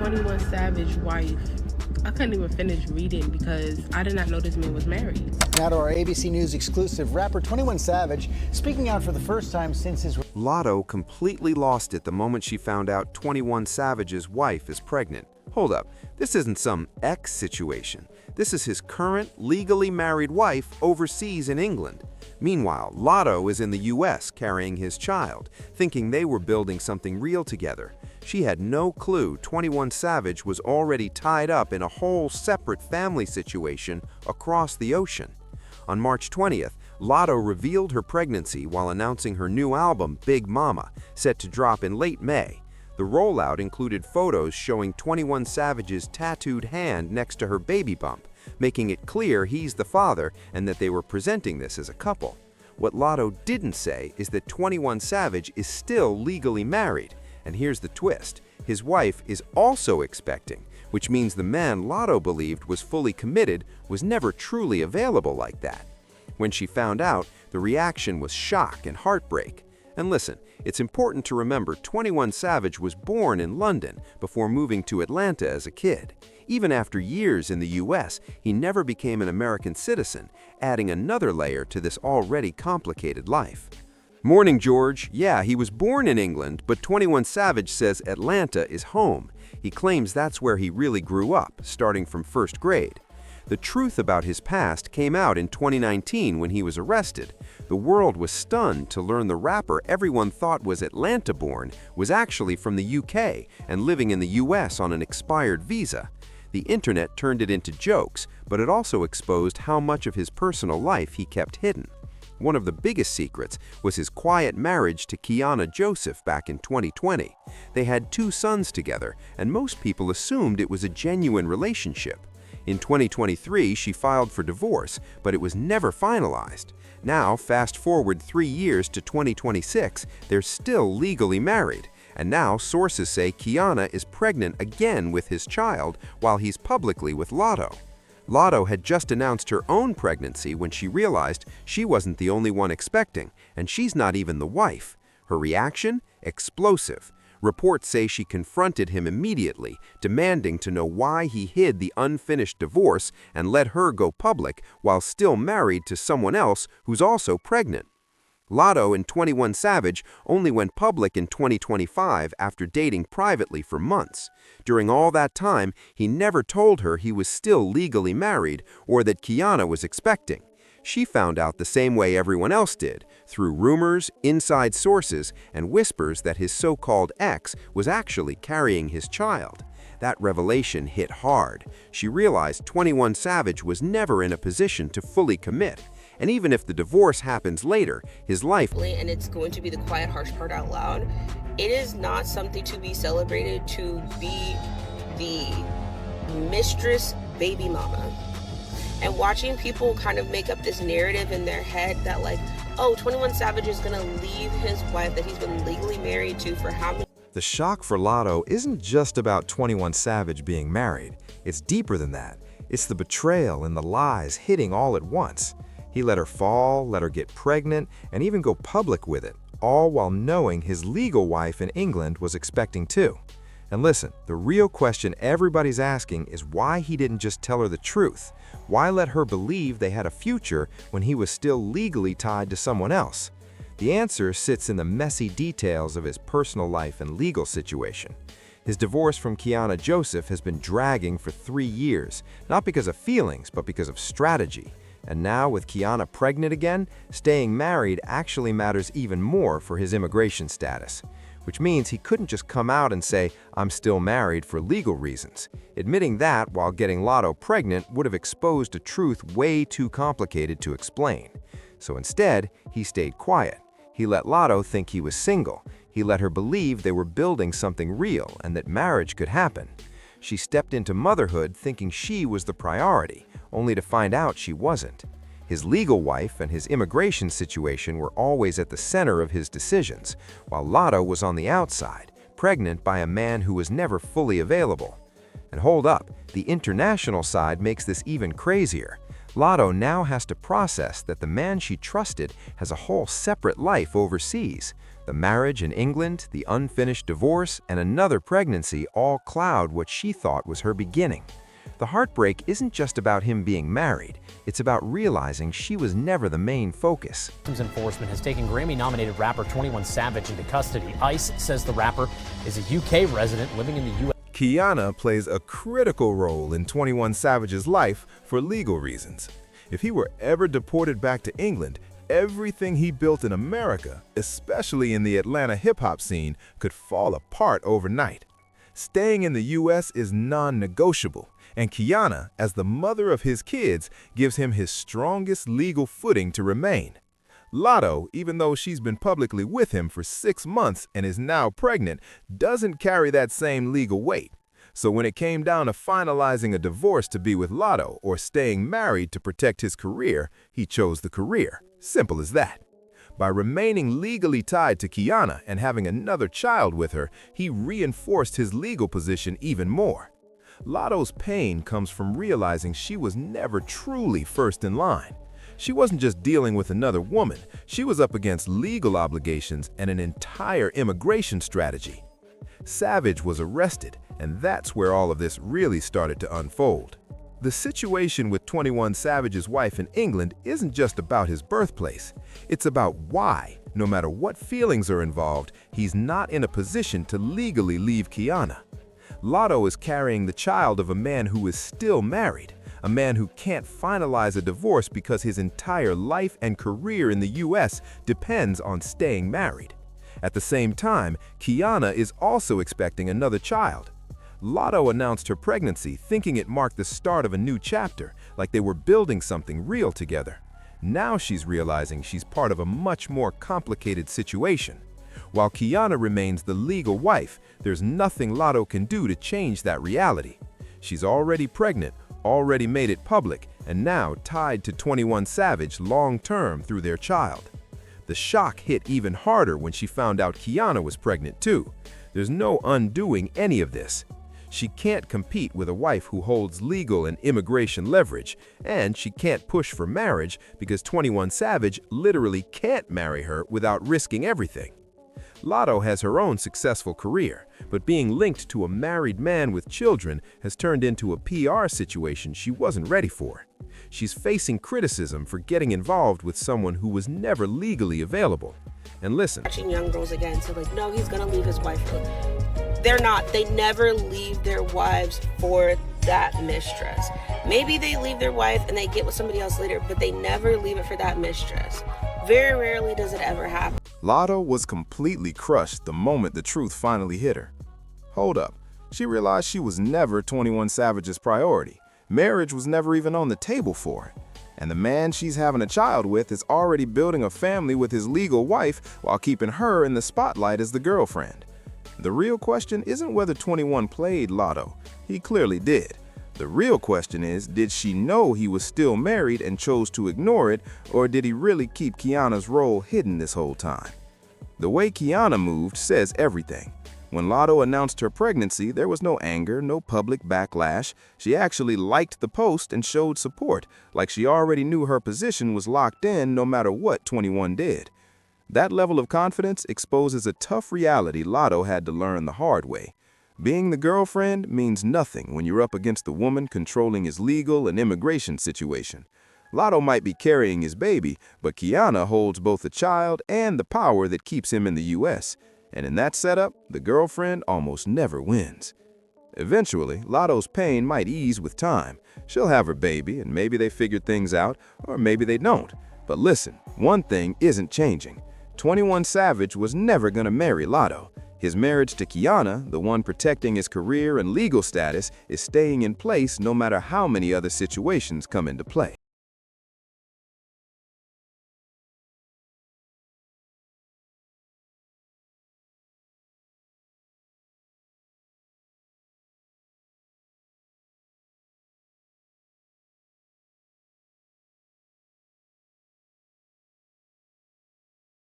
21 Savage wife. I couldn't even finish reading because I did not know this man was married. Now to our ABC News exclusive, rapper 21 Savage speaking out for the first time since his... Latto completely lost it the moment she found out 21 Savage's wife is pregnant. Hold up, this isn't some ex situation. This is his current, legally married wife overseas in England. Meanwhile, Latto is in the US carrying his child, thinking they were building something real together. She had no clue 21 Savage was already tied up in a whole separate family situation across the ocean. On March 20th, Latto revealed her pregnancy while announcing her new album, Big Mama, set to drop in late May. The rollout included photos showing 21 Savage's tattooed hand next to her baby bump, making it clear he's the father and that they were presenting this as a couple. What Latto didn't say is that 21 Savage is still legally married. And here's the twist. His wife is also expecting, which means the man Latto believed was fully committed was never truly available like that. When she found out, the reaction was shock and heartbreak. And listen, it's important to remember 21 Savage was born in London before moving to Atlanta as a kid. Even after years in the US, he never became an American citizen, adding another layer to this already complicated life. Morning, George. Yeah, he was born in England, but 21 Savage says Atlanta is home. He claims that's where he really grew up, starting from first grade. The truth about his past came out in 2019 when he was arrested. The world was stunned to learn the rapper everyone thought was Atlanta-born was actually from the UK and living in the US on an expired visa. The internet turned it into jokes, but it also exposed how much of his personal life he kept hidden. One of the biggest secrets was his quiet marriage to Kiana Joseph back in 2020. They had 2 sons together, and most people assumed it was a genuine relationship. In 2023, she filed for divorce, but it was never finalized. Now, fast forward 3 years to 2026, they're still legally married. And now sources say Kiana is pregnant again with his child while he's publicly with Latto. Latto had just announced her own pregnancy when she realized she wasn't the only one expecting, and she's not even the wife. Her reaction? Explosive. Reports say she confronted him immediately, demanding to know why he hid the unfinished divorce and let her go public while still married to someone else who's also pregnant. Latto and 21 Savage only went public in 2025 after dating privately for months. During all that time, he never told her he was still legally married or that Kiana was expecting. She found out the same way everyone else did, through rumors, inside sources, and whispers that his so-called ex was actually carrying his child. That revelation hit hard. She realized 21 Savage was never in a position to fully commit. And even if the divorce happens later, his life... And it's going to be the quiet, harsh part out loud. It is not something to be celebrated to be the mistress baby mama. And watching people kind of make up this narrative in their head that like, oh, 21 Savage is going to leave his wife that he's been legally married to for how many... The shock for Latto isn't just about 21 Savage being married. It's deeper than that. It's the betrayal and the lies hitting all at once. He let her fall, let her get pregnant, and even go public with it, all while knowing his legal wife in England was expecting too. And listen, the real question everybody's asking is why he didn't just tell her the truth. Why let her believe they had a future when he was still legally tied to someone else? The answer sits in the messy details of his personal life and legal situation. His divorce from Kiana Joseph has been dragging for 3 years, not because of feelings, but because of strategy. And now, with Kiana pregnant again, staying married actually matters even more for his immigration status. Which means he couldn't just come out and say, "I'm still married," for legal reasons. Admitting that while getting Latto pregnant would have exposed a truth way too complicated to explain. So instead, he stayed quiet. He let Latto think he was single. He let her believe they were building something real and that marriage could happen. She stepped into motherhood thinking she was the priority, only to find out she wasn't. His legal wife and his immigration situation were always at the center of his decisions, while Latto was on the outside, pregnant by a man who was never fully available. And hold up, the international side makes this even crazier. Latto now has to process that the man she trusted has a whole separate life overseas. The marriage in England, the unfinished divorce, and another pregnancy all cloud what she thought was her beginning. The heartbreak isn't just about him being married, it's about realizing she was never the main focus. Customs enforcement has taken Grammy-nominated rapper 21 Savage into custody. ICE says the rapper is a UK resident living in the U.S. Kiana plays a critical role in 21 Savage's life for legal reasons. If he were ever deported back to England, everything he built in America, especially in the Atlanta hip-hop scene, could fall apart overnight. Staying in the U.S. is non-negotiable, and Kiana, as the mother of his kids, gives him his strongest legal footing to remain. Latto, even though she's been publicly with him for 6 months and is now pregnant, doesn't carry that same legal weight. So when it came down to finalizing a divorce to be with Latto or staying married to protect his career, he chose the career. Simple as that. By remaining legally tied to Kiana and having another child with her, he reinforced his legal position even more. Latto's pain comes from realizing she was never truly first in line. She wasn't just dealing with another woman, she was up against legal obligations and an entire immigration strategy. Savage was arrested, and that's where all of this really started to unfold. The situation with 21 Savage's wife in England isn't just about his birthplace. It's about why, no matter what feelings are involved, he's not in a position to legally leave Kiana. Latto is carrying the child of a man who is still married, a man who can't finalize a divorce because his entire life and career in the US depends on staying married. At the same time, Kiana is also expecting another child. Latto announced her pregnancy thinking it marked the start of a new chapter, like they were building something real together. Now she's realizing she's part of a much more complicated situation. While Kiana remains the legal wife, there's nothing Latto can do to change that reality. She's already pregnant, already made it public, and now tied to 21 Savage long-term through their child. The shock hit even harder when she found out Kiana was pregnant too. There's no undoing any of this. She can't compete with a wife who holds legal and immigration leverage, and she can't push for marriage because 21 Savage literally can't marry her without risking everything. Latto has her own successful career, but being linked to a married man with children has turned into a PR situation she wasn't ready for. She's facing criticism for getting involved with someone who was never legally available. And listen, Watching young girls again, so like, no, he's gonna leave his wife. They're not. They never leave their wives for that mistress. Maybe they leave their wife and they get with somebody else later, but they never leave it for that mistress. Very rarely does it ever happen. Latto was completely crushed the moment the truth finally hit her. Hold up, she realized she was never 21 Savage's priority. Marriage was never even on the table for her. And the man she's having a child with is already building a family with his legal wife while keeping her in the spotlight as the girlfriend. The real question isn't whether 21 played Latto. He clearly did. The real question is, did she know he was still married and chose to ignore it, or did he really keep Kiana's role hidden this whole time? The way Kiana moved says everything. When Latto announced her pregnancy, there was no anger, no public backlash. She actually liked the post and showed support, like she already knew her position was locked in no matter what 21 did. That level of confidence exposes a tough reality Latto had to learn the hard way. Being the girlfriend means nothing when you're up against the woman controlling his legal and immigration situation. Latto might be carrying his baby, but Kiana holds both the child and the power that keeps him in the US. And in that setup, the girlfriend almost never wins. Eventually, Latto's pain might ease with time. She'll have her baby, and maybe they figured things out, or maybe they don't. But listen, one thing isn't changing. 21 Savage was never gonna marry Latto. His marriage to Kiana, the one protecting his career and legal status, is staying in place no matter how many other situations come into play.